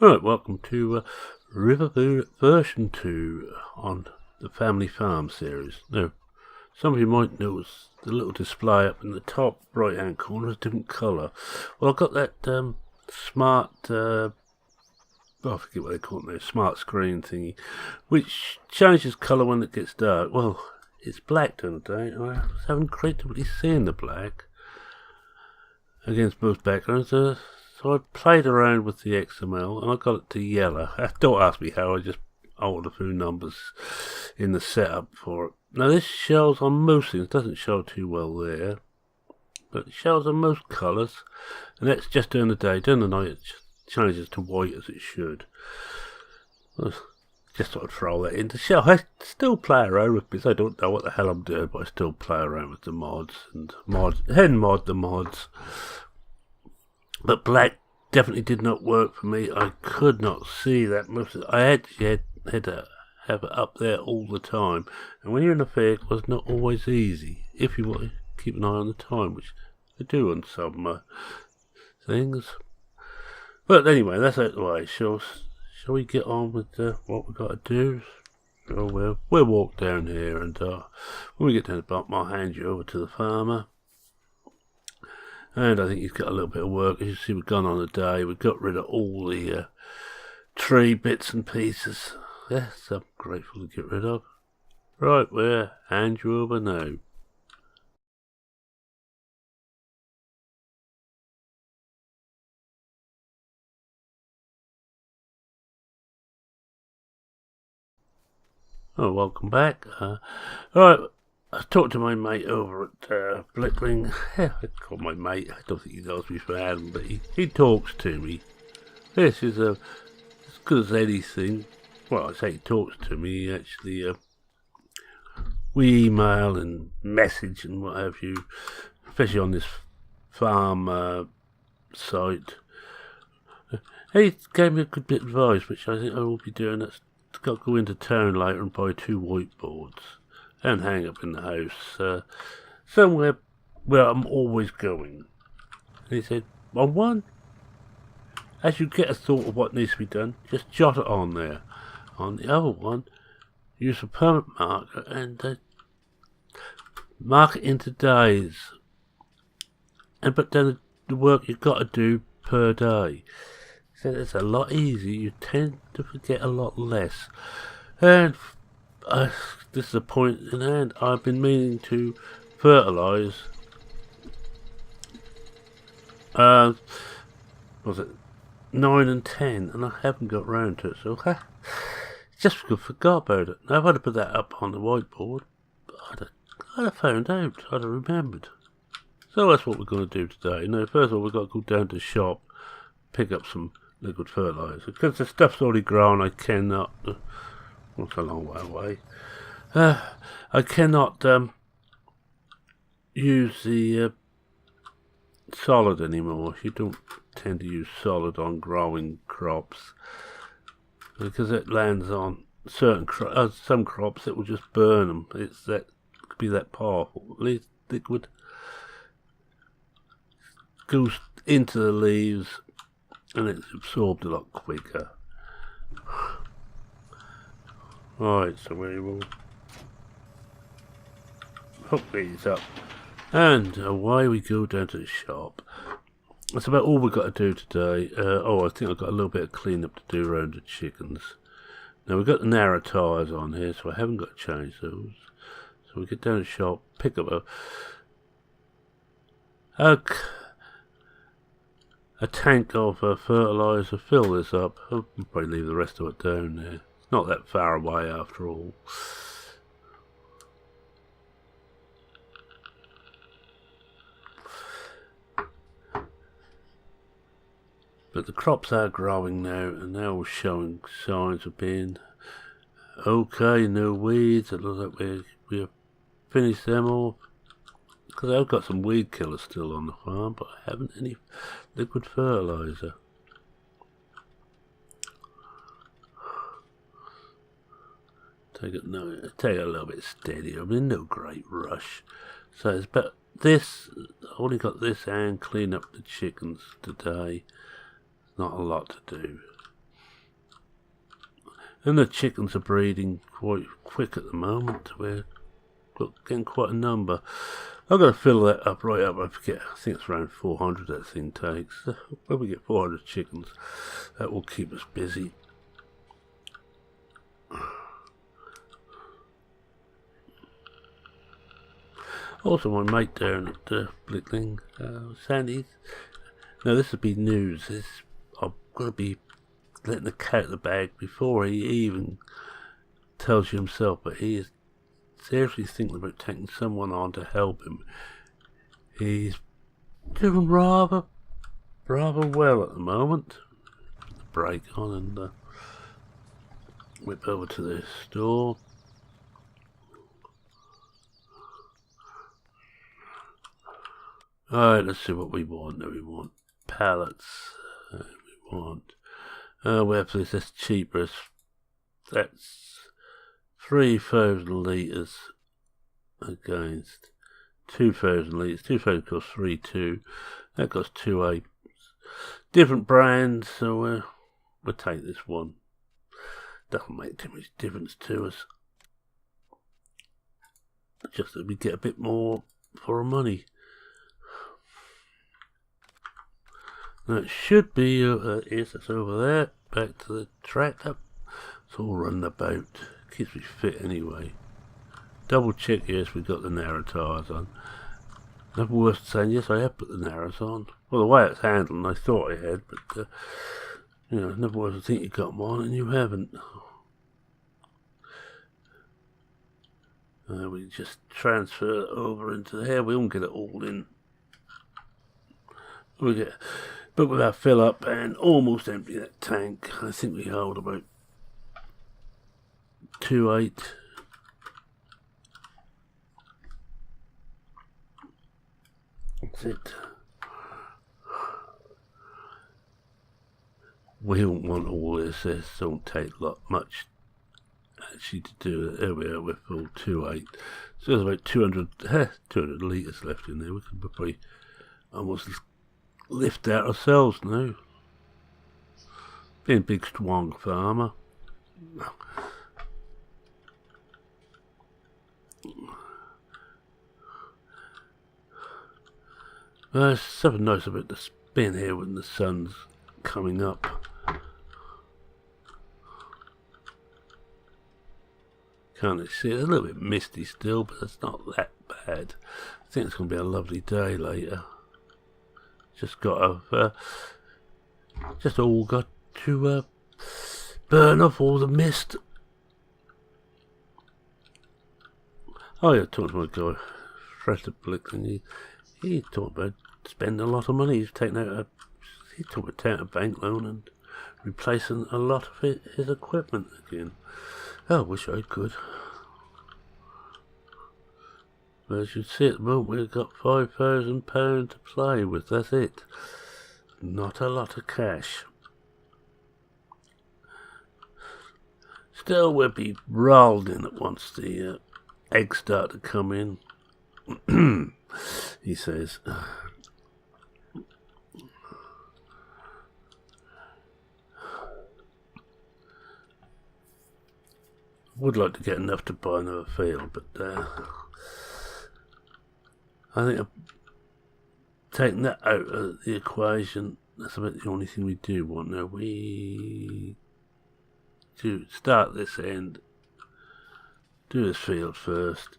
Right, welcome to Riverview version 2 on the Family Farm series. Now, some of you might notice the little display up in the top right hand corner is a different colour. Well, I've got that smart, I forget what they call it now, smart screen thingy, which changes colour when it gets dark. Well, it's black during the day, and I was having great difficulty seeing the black against most backgrounds. So I played around with the XML and I got it to yellow. Don't ask me how, I just altered a few numbers in the setup for it. Now this shows on most things, it doesn't show too well there, but it shows on most colours, and that's just during the day. During the night it changes to white as it should. Just sort of throw that in to show. I still play around with this. I don't know what the hell I'm doing, but I still play around with the mods and mod the mods. But black definitely did not work for me. I could not see that most of it. I had to have it up there all the time. And when you're in a vehicle, it's not always easy. If you want to keep an eye on the time, which I do on some things. But anyway, that's out of the way. Shall we get on with what we've got to do? So we'll walk down here, and when we get to the bottom, I'll hand you over to the farmer. And I think he's got a little bit of work. As you see, we've gone on a day. We've got rid of all the tree bits and pieces. Yes, I'm grateful to get rid of. Right, we'll hand you over now. Oh, welcome back. Right. I talked to my mate over at Blickling. I call my mate. I don't think he knows me for Adam, but he talks to me. This is as good as anything. Well, I say he talks to me. He actually, we email and message and what have you, especially on this farm site. He gave me a good bit of advice, which I think I will be doing. That's got to go into town later and buy 2 whiteboards and hang up in the house somewhere where I'm always going. And he said, on one, as you get a thought of what needs to be done, just jot it on there. On the other one, use a permanent marker and mark it into days, and put down the work you've got to do per day. He said it's a lot easier. You tend to forget a lot less. And this is a point in hand. I've been meaning to fertilise. Was it 9 and 10, and I haven't got round to it. So just forgot about it. Now if I'd have put that up on the whiteboard, I'd have found out. I'd have remembered. So that's what we're going to do today. Now, first of all, we've got to go down to the shop, pick up some liquid fertiliser, because the stuff's already grown. I cannot. It's a long way away. I cannot use the solid anymore. You don't tend to use solid on growing crops because it lands on certain some crops that will just burn them. It's that could be that powerful. Liquid goes into the leaves and it's absorbed a lot quicker. Right, so we will hook these up, and away we go down to the shop. That's about all we've got to do today. I think I've got a little bit of cleanup to do around the chickens. Now we've got the narrow tyres on here, so I haven't got to change those. So we get down to the shop, pick up a tank of fertiliser, fill this up. I'll probably leave the rest of it down there. It's not that far away after all. But the crops are growing now, and they're all showing signs of being okay. No weeds. It looks like we have finished them off. Because I've got some weed killers still on the farm, but I haven't any liquid fertiliser. Take it a little bit steadier. I mean, no great rush. So it's about this. I only got this and clean up the chickens today. Not a lot to do. And the chickens are breeding quite quick at the moment. We're getting quite a number. I've got to fill that up right up. I forget, I think it's around 400 that thing takes. When we get 400 chickens, that will keep us busy. Also, my mate down at Blickling, Sandy. Now, this would be news. I've got to be letting the cat out of the bag before he even tells you himself, but he is seriously thinking about taking someone on to help him. He's doing rather well at the moment. Break on and whip over to the store. Alright, let's see what we want. Now we want pallets. We want wareplace, that's cheaper. That's 3,000 litres against 2,000 litres. 2,000 costs 3,2. That costs 2,8. Different brands, so we'll take this one. Doesn't make too much difference to us. Just that we get a bit more for our money. Now it should be, yes, it's over there. Back to the tractor. It's all running about. Keeps me fit anyway. Double check, yes, we've got the narrow tyres on. Never worth saying, yes, I have put the narrows on. Well, the way it's handled, I thought I had, but, you know, never worth to think you got them on and you haven't. We just transfer it over into here. We won't get it all in. We get, but with our fill up and almost empty that tank, I think we hold about 2.8. That's it. We don't want all this. This don't take much actually to do it. There we are. We're full 2.8. So there's about 200 litres left in there. We can probably almost lift that ourselves now. Being a big strong farmer. There's something nice about the being here when the sun's coming up. Can't see it? It's a little bit misty still, but it's not that bad. I think it's going to be a lovely day later. Just got to, just all got to burn off all the mist. Oh yeah, talking to my guy, fresh at Blick, and he talked about spending a lot of money. He's taking out he talked about taking a bank loan and replacing a lot of his equipment again. Oh, I wish I could. But as you see at the moment, we've got £5,000 to play with. That's it. Not a lot of cash. Still, we'll be rolled in it once the eggs start to come in. He says. Would like to get enough to buy another field, but I think taking that out of the equation, that's about the only thing we do want now. We do start this end, do this field first.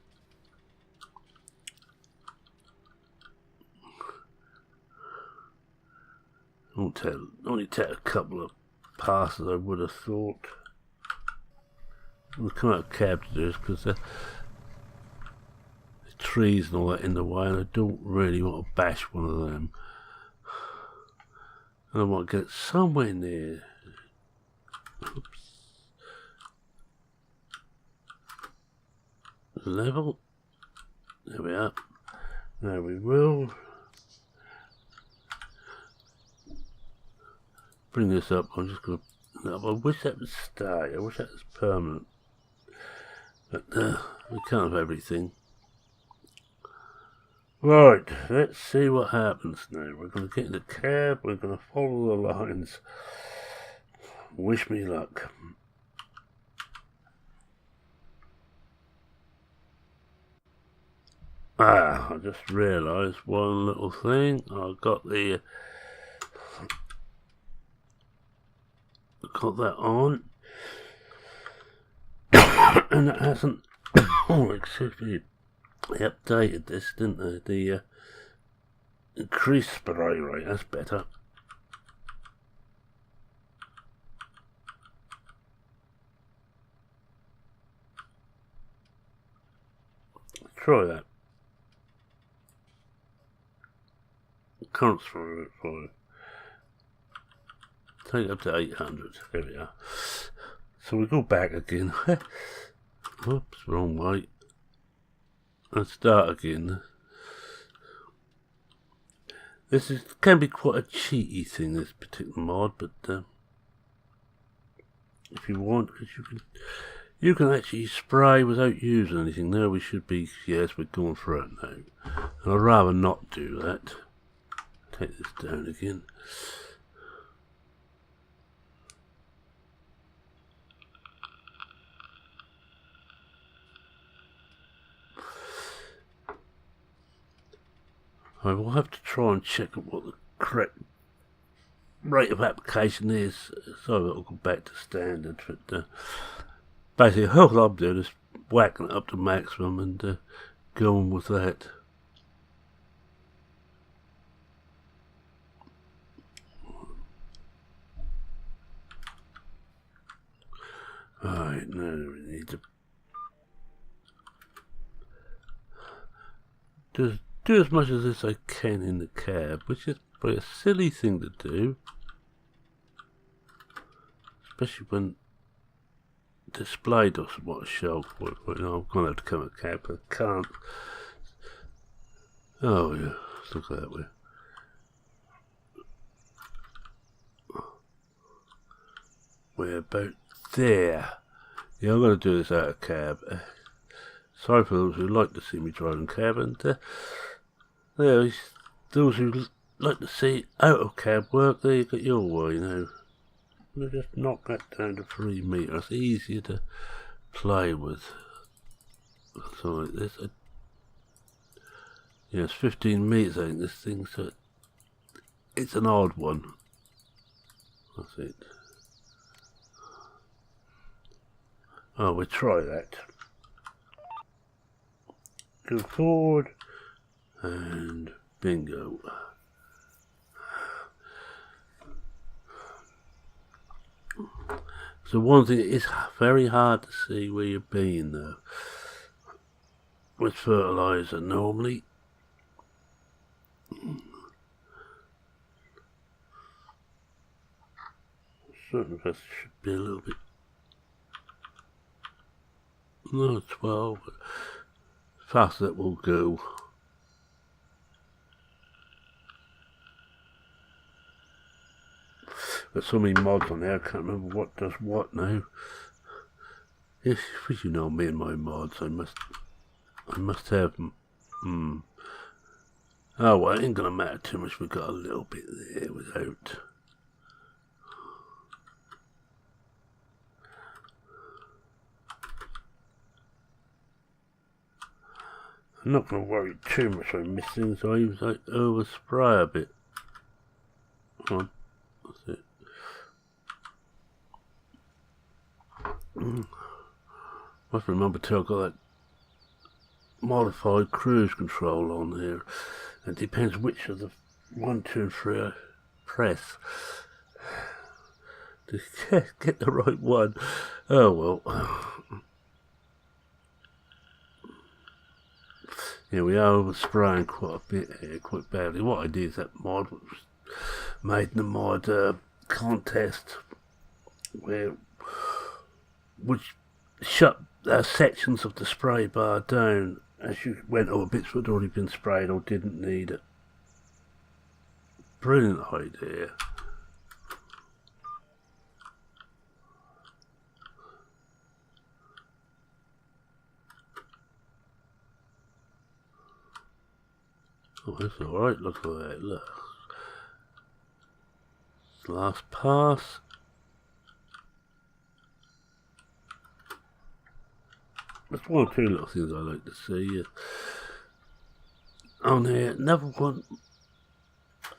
Only take a couple of passes, I would have thought. We'll come out of cab to do this because the trees and all that in the way, and I don't really want to bash one of them. And I want to get it somewhere near. Oops. Level. There we are. Now we will bring this up. I'm just going to. I wish that would stay. I wish that was permanent. But we can't have everything. Right, let's see what happens now. We're going to get in the cab. We're going to follow the lines. Wish me luck. I just realised one little thing. I got the got that on, and it hasn't. Oh, excuse me. They updated this, didn't they? The increased spray rate. That's better. Try that. Transfer it for you. Take it up to 800. There we are. So we go back again. Oops, wrong way. And start again. This can be quite a cheaty thing, this particular mod, but if you want, because you can actually spray without using anything. There we should be. Yes, we're going for it now, and I'd rather not do that. Take this down again. I will have to try and check what the correct rate of application is, so it'll go back to standard. But basically, all I'm doing is whacking it up to maximum and going with that. Alright, now we need to do as much as this I can in the cab, which is probably a silly thing to do, especially when display doesn't want to show. But, you know, I'm going to have to come a cab, but I can't. Oh yeah, let's look that way. We're about there. Yeah, I'm going to do this out of cab. Sorry for those who like to see me driving cab, and those who like to see out of cab work, there you got your way now. I'm just knock that down to 3 meters. It's easier to play with. Something like this. Yeah, it's 15 meters, I think, this thing, so it's an odd one. That's it. Oh, we'll try that. Go forward, and bingo. So one thing, it's very hard to see where you're being though. With fertilizer normally. Certain of us should be a little bit. No, 12. Fast that will go. There's so many mods on there, I can't remember what does what now. Yes, you know me and my mods, I must have them. Oh well, it ain't gonna matter too much, we've got a little bit there without. I'm not going to worry too much about missing, so I use like overspray a bit. Come on, that's it. Must remember too, I've got that modified cruise control on here. It depends which of the 1, 2, and 3 I press to get the right one. Oh well. Yeah, we are overspraying quite a bit here, quite badly. What I did is that mod was made in the mod contest, which shut sections of the spray bar down as you went over bits that had already been sprayed or didn't need it. Brilliant idea. Oh, that's alright, look at that, look. Last pass. There's one or two little things I like to see. on here, another one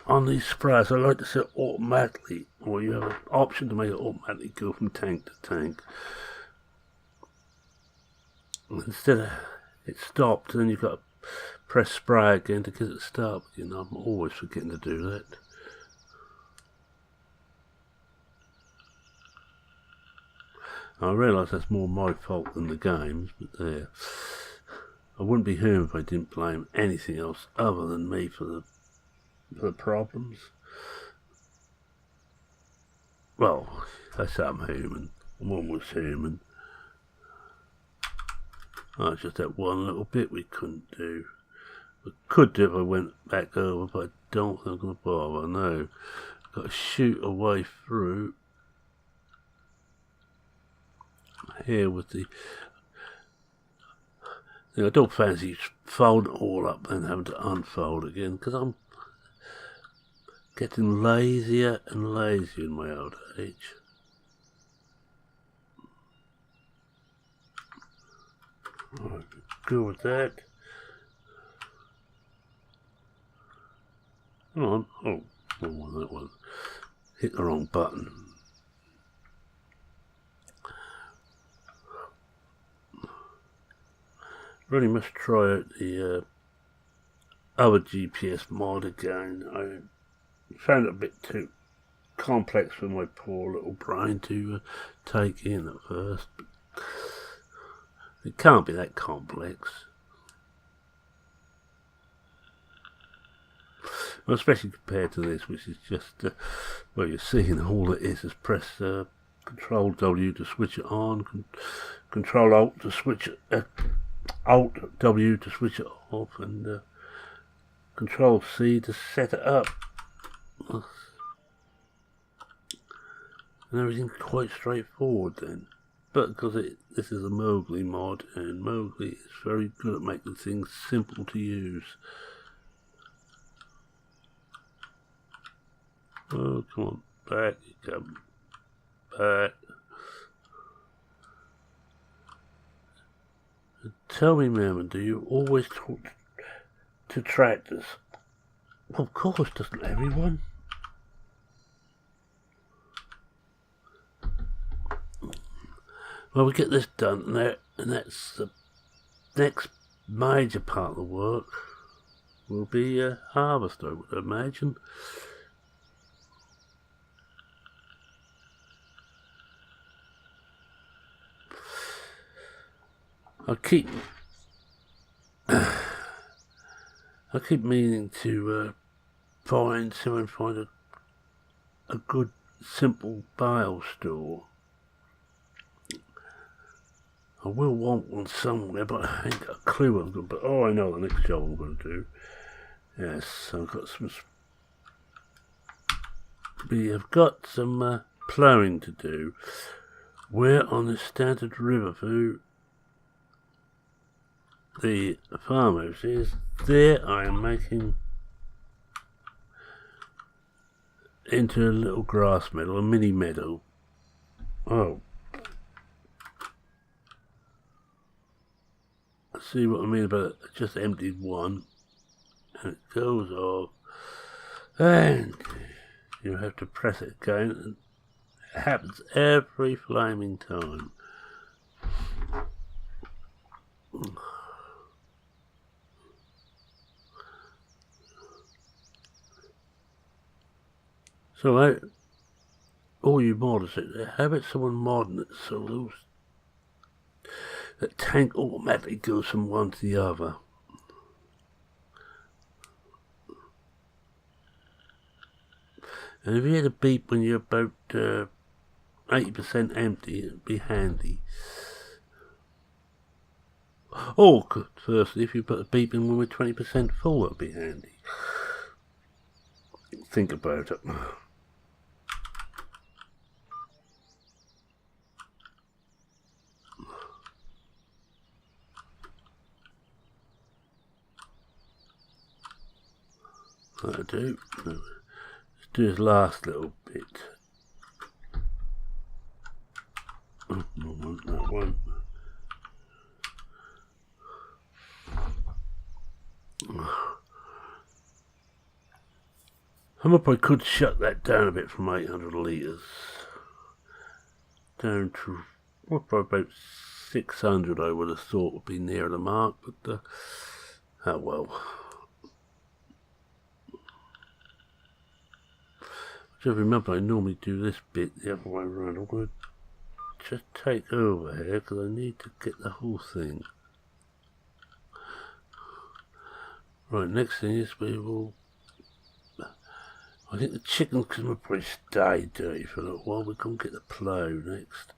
on these sprays, I like to set automatically, or you have an option to make it automatically go from tank to tank. Instead of it stopped, then you've got to press spray again to get it started. You know, I'm always forgetting to do that. I realise that's more my fault than the game's, but there. I wouldn't be here if I didn't blame anything else other than me for the problems. Well, I say I'm human. I'm almost human. Oh, it's just that one little bit we couldn't do. We could do if I went back over, but I don't think I'm going to bother. No. Got to shoot a way through. Here with the... I don't fancy folding it all up and having to unfold again, because I'm getting lazier and lazier in my old age. Alright, good with that. Come on. Oh, wrong one, that one. Hit the wrong button. Really must try out the other GPS mod again. I found it a bit too complex for my poor little brain to take in at first. But it can't be that complex. Well, especially compared to this, which is just, well, you're seeing all it is press Control W to switch it on, Control Alt to switch it, Alt W to switch it off, and Control C to set it up. And everything's quite straightforward then. But because this is a Mowgli mod, and Mowgli is very good at making things simple to use. Oh, come on, back you come. Back. Tell me, Mammon, do you always talk to tractors? Well, of course, doesn't everyone? Well, we get this done, and that's the next major part of the work. Will be harvest, I would imagine. I keep meaning to find a good simple bale store. I will want one somewhere, but I ain't got a clue what I'm going to do. Oh, I know the next job I'm going to do. Yes, I've got some. We have got some ploughing to do. Where on the standard Riverview the farmhouse is, there I am making into a little grass meadow, a mini meadow. Oh. See what I mean about it? I just emptied one and it goes off and you have to press it again, and it happens every flaming time. So all you modders out there, how about someone modding it so those that tank automatically goes from one to the other? And if you had a beep when you're about 80% empty, it'd be handy. Or, firstly, if you put a beep in when we're 20% full, it'd be handy. Think about it. That'll do. Let's do his last little bit. Oh, I want that one. I'm up I could shut that down a bit from 800 litres down to about 600. I would have thought would be near the mark, but oh well. Just remember, I normally do this bit the other way around. I'm going to just take over here because I need to get the whole thing. Right, next thing is we will. I think the chickens can probably stay dirty for a little while. We're going to get the plough next.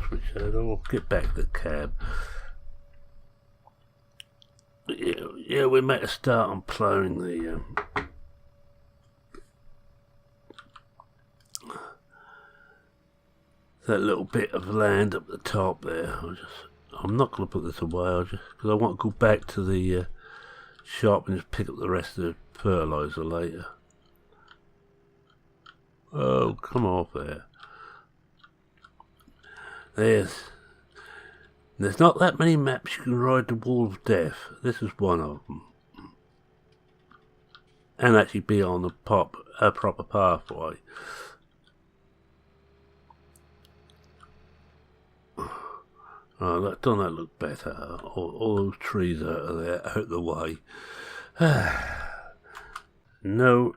Switch that off. Get back to the cab. Yeah, we made a start on ploughing the that little bit of land up the top there. I'm not going to put this away, because I want to go back to the shop and just pick up the rest of the fertiliser later. Oh, come off there. There's not that many maps you can ride the Wall of Death. This is one of them. And actually be on the proper pathway. Oh, don't that look better? All those trees out of there, out of the way. No,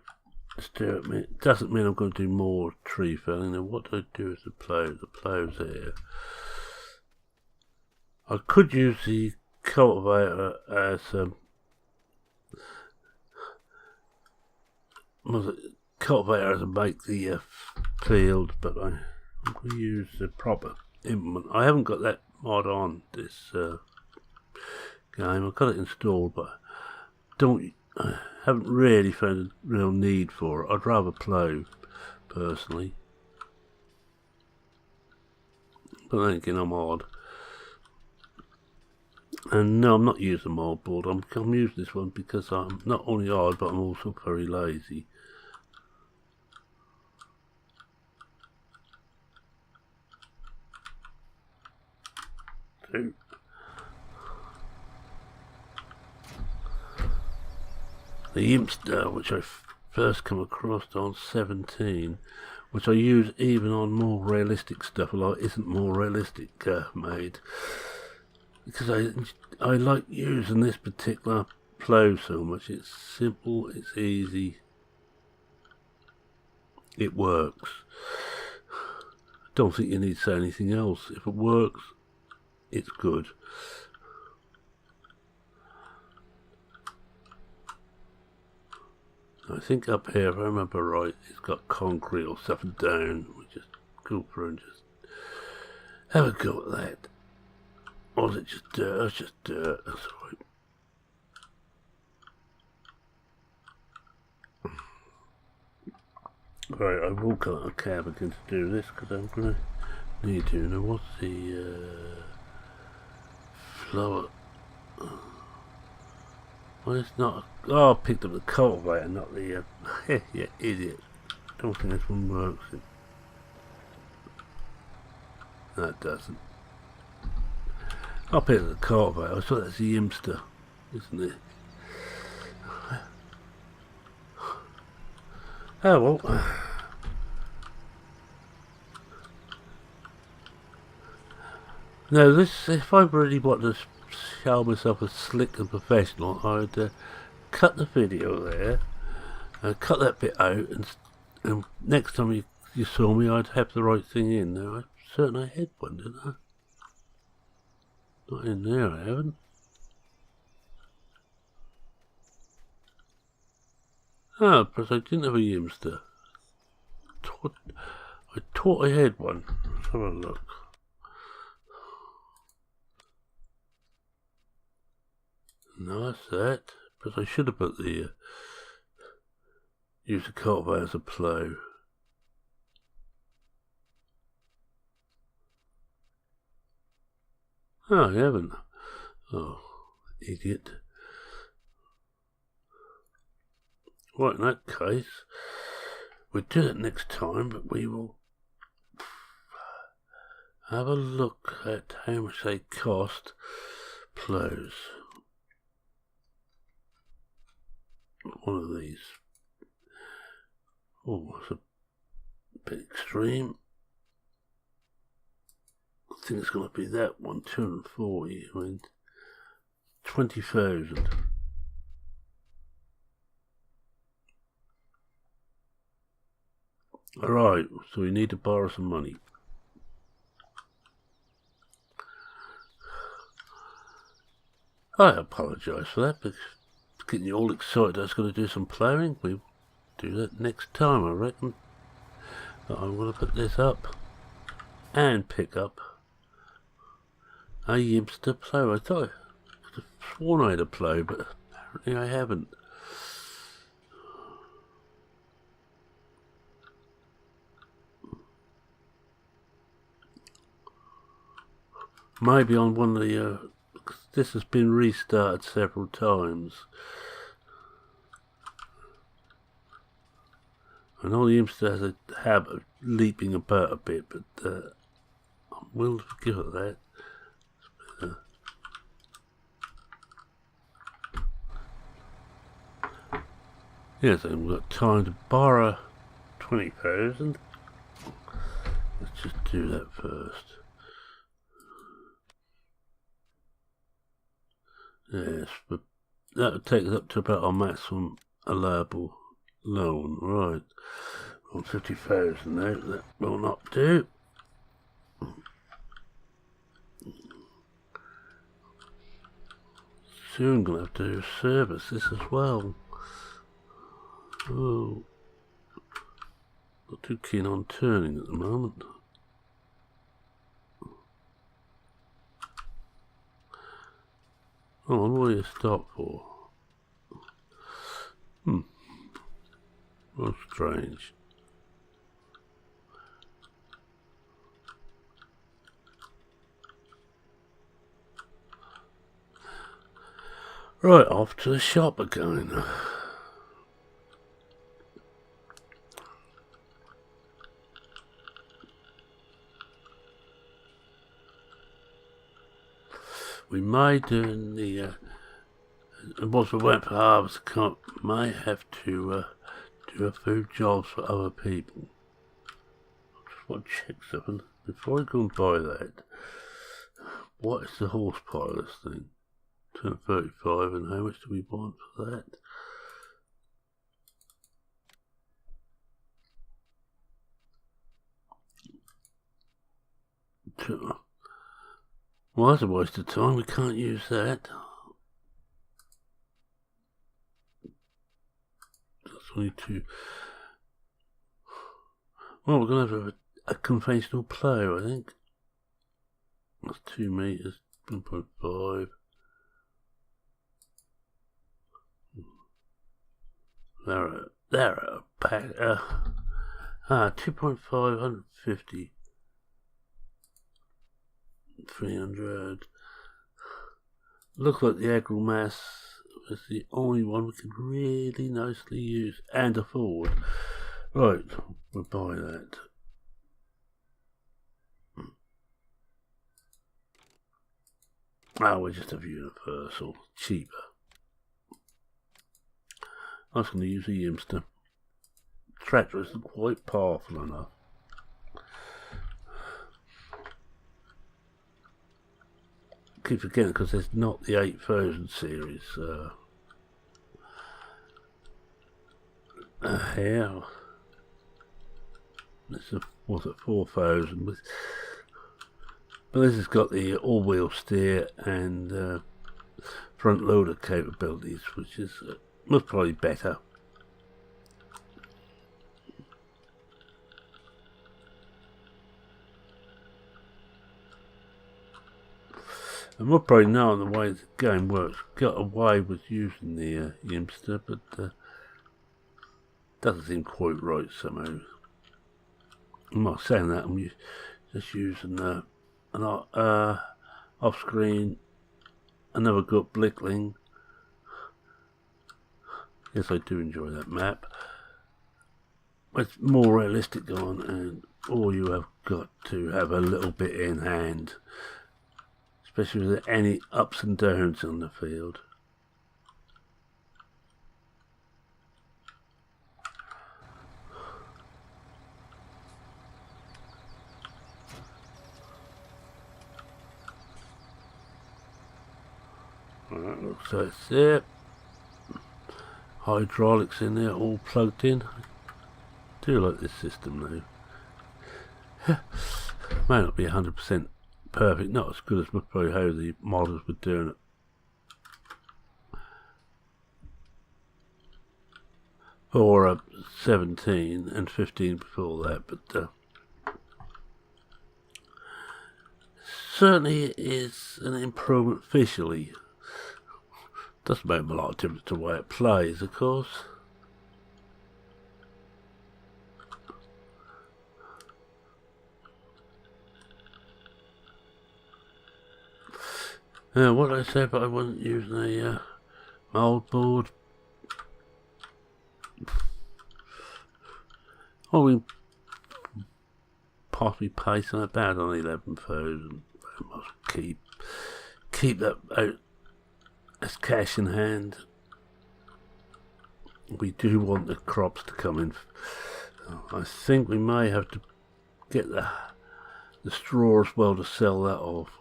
it doesn't mean I'm going to do more tree felling. Now what do I do with the plough? The plough's here. I could use the cultivator as to make the field, but I'm going to use the proper implement. I haven't got that mod on this game. I've got it installed, but I haven't really found a real need for it. I'd rather plough, personally. But then again, I'm odd. And no, I'm not using mod board. I'm using this one because I'm not only odd, but I'm also very lazy. So, the Impster, which I first come across on 17, which I use even on more realistic stuff, although it isn't more realistic made, because I like using this particular plough so much. It's simple, it's easy, it works. I don't think you need to say anything else. If it works, it's good. I think up here, if I remember right, it's got concrete or something down. We just go through and just have a go at that. Or is it just dirt? It's just dirt, that's right. Right, I will cut a cab again to do this, because I'm going to need to. Now, what's the flower? Well, it's not. Oh, I picked up the cultivator, not the. Yeah, idiot. Don't think this one works. That doesn't. I picked up the cultivator. I thought that's the Impster, isn't it? Oh well. Now, if I really want to show myself as slick and professional, I'd cut the video there, cut that bit out, and next time you saw me, I'd have the right thing in. Now, I certainly had one, didn't I? Not in there, I haven't. Ah, because I didn't have a Impster. I thought I had one. Let's have a look. No, that's that. But I should have put the use the cultivator as a plough. Oh, I haven't. Oh, idiot. Right, in that case, we'll do it next time, but we will have a look at how much they cost ploughs. one of these. Oh, it's a bit extreme. I think it's going to be that one, 240. I mean, 20,000. Alright, so we need to borrow some money. I apologise for that, because getting you all excited I was going to do some ploughing. We'll do that next time, I reckon. But I'm going to put this up and pick up a Yimster plough. I thought I could have sworn I had a plough, but apparently I haven't. Maybe on one of the, this has been restarted several times. I know the Imster has a habit of leaping about a bit, but I will give it that. Yes, and we've got time to borrow 20,000. Let's just do that first. Yes, but that would take us up to about our maximum allowable loan. Right, on 50,000 now, that will not do. Soon gonna have to service this as well. Oh, not too keen on turning at the moment. Oh, what do you stop for? That's strange. Right, off to the shop again. We may do in the once we went for harvest, may have to do a few jobs for other people. Just want to check something before I go and buy that. What is the horsepower of this thing? 235, and how much do we want for that? Well, that's a waste of time. We can't use that. That's only two. Well, we're going to have a conventional plough, I think. That's 2 meters, 1.5. There are pack. 2.5, 150. 300. Looks like the agro mass is the only one we can really nicely use and afford. Right, we'll buy that. Oh, we're just a universal, cheaper. I was going to use a Yimster. Tractor isn't quite powerful enough. Keep forgetting because there's not the 8000 series here. This was at 4000, but this has got the all-wheel steer and front loader capabilities, which is most probably better. And we'll probably know the way the game works. Got away with using the Yimster, but doesn't seem quite right somehow. I'm not saying that. I'm just using an off-screen. I never got Blickling. Yes, I do enjoy that map. It's more realistic on, and all you have got to have a little bit in hand. Especially with any ups and downs on the field. Alright, looks like it's there. Hydraulics in there, all plugged in. I do like this system though. May not be 100% perfect, not as good as probably how the models were doing it. For 17 and 15 before that, but certainly it is an improvement visually. Doesn't make a lot of difference to the way it plays, of course. Now, what did I say about I wasn't using a mold board? Well, we possibly pay something about on 11,000. I must keep that out as cash in hand. We do want the crops to come in. I think we may have to get the straw as well to sell that off.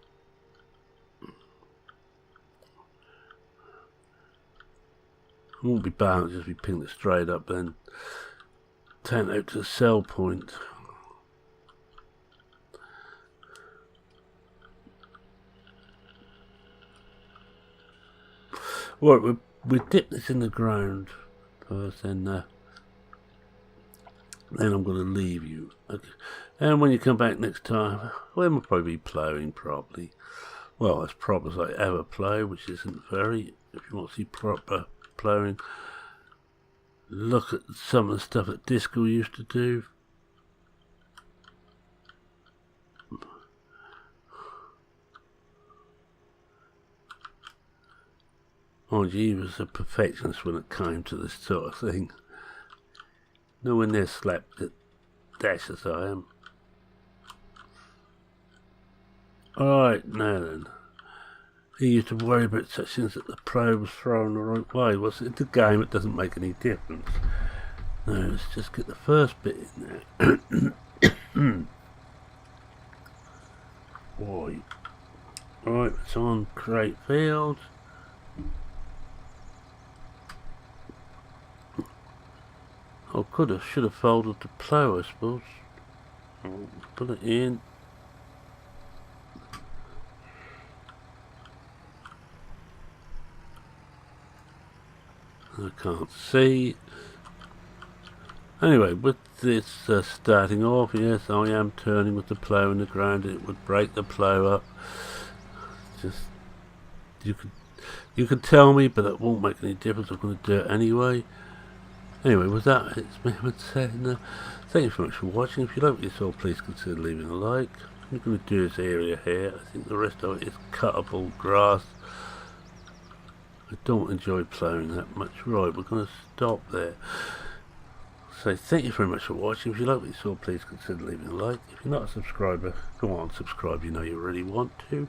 It won't be balanced if we ping it straight up then turn out to the sell point. Right, we dip this in the ground first, then I'm going to leave you. Okay. And when you come back next time, we'll probably be ploughing properly. Well, as proper as I ever plough, which isn't very. If you want to see proper ploughing, look at some of the stuff that Disco used to do. Oh, he was a perfectionist when it came to this sort of thing. Nowhere near slapped it dash as I am. Alright, now then. He used to worry about such things that the plough was thrown the right way. Well, in the game it doesn't make any difference. Now, let's just get the first bit in there. Boy. Alright, it's on create field. I should have folded the plough, I suppose. I'll put it in. I can't see. Anyway, with this starting off, yes, I am turning with the plough in the ground. It would break the plough up. Just you could tell me, but it won't make any difference. I'm going to do it anyway. Anyway, with that, it's me saying thank you very much for watching. If you like what you saw, please consider leaving a like. I'm going to do this area here. I think the rest of it is cuttable grass. I don't enjoy ploughing that much. Right, we're going to stop there. So thank you very much for watching. If you like what you saw, please consider leaving a like. If you're not a subscriber, go on, subscribe. You know you really want to.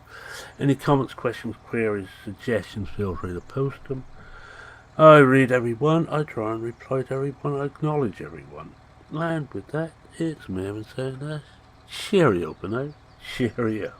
Any comments, questions, queries, suggestions, feel free to post them. I read everyone, I try and reply to everyone, I acknowledge everyone. And with that, it's me saying that. Cheerio for now. Cheerio.